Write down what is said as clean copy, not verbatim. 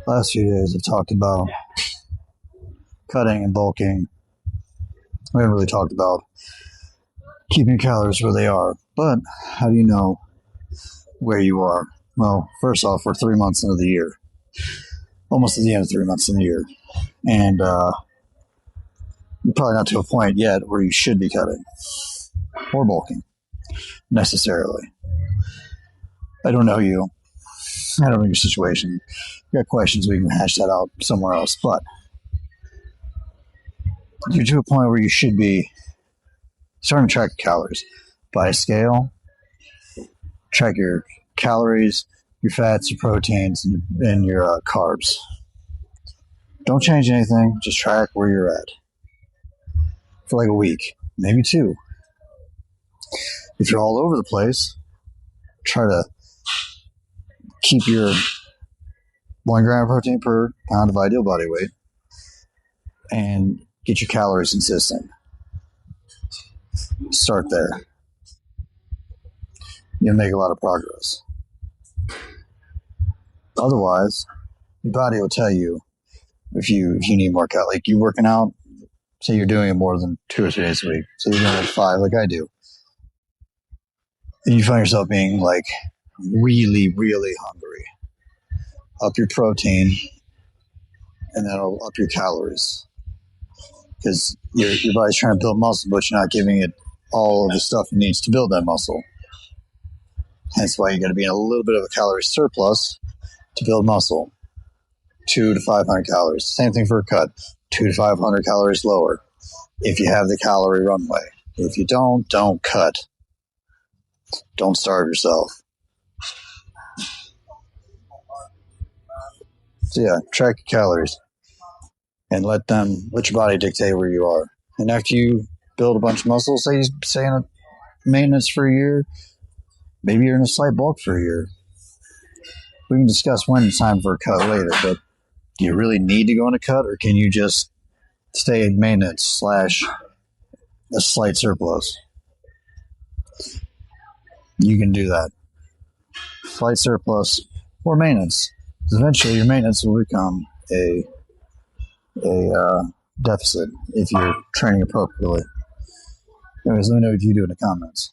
Last few days I've talked about cutting and bulking. We haven't really talked about keeping calories where they are. But how do you know where you are? Well, first off, we're 3 months into the year. Almost at the end of 3 months in the year. And you're probably not to a point yet where you should be cutting or bulking necessarily. I don't know you. I don't know your situation. If you got questions, we can hash that out somewhere else. But you're to a point where you should be starting to track your calories. Buy a scale, track your calories, your fats, your proteins, and your carbs. Don't change anything. Just track where you're at for like a week, maybe two. If you're all over the place, try to keep your 1 gram of protein per pound of ideal body weight and get your calories consistent. Start there. You'll make a lot of progress. Otherwise, your body will tell you if you need more calories. Like you working out, say you're doing it more than 2 or 3 days a week. So you're doing like 5 like I do. And you find yourself being like really, really hungry. Up your protein and that'll up your calories. Because your body's trying to build muscle, but you're not giving it all of the stuff it needs to build that muscle. Hence why you got to be in a little bit of a calorie surplus to build muscle. 200 to 500 calories. Same thing for a cut. 200 to 500 calories lower if you have the calorie runway. If you don't cut. Don't starve yourself. So yeah, track your calories and let your body dictate where you are. And after you build a bunch of muscle, say in a maintenance for a year, maybe you're in a slight bulk for a year. We can discuss when it's time for a cut later, but do you really need to go on a cut, or can you just stay in maintenance / a slight surplus? You can do that. Slight surplus or maintenance. Because eventually your maintenance will become a deficit if you're training appropriately. Anyways, let me know what you do in the comments.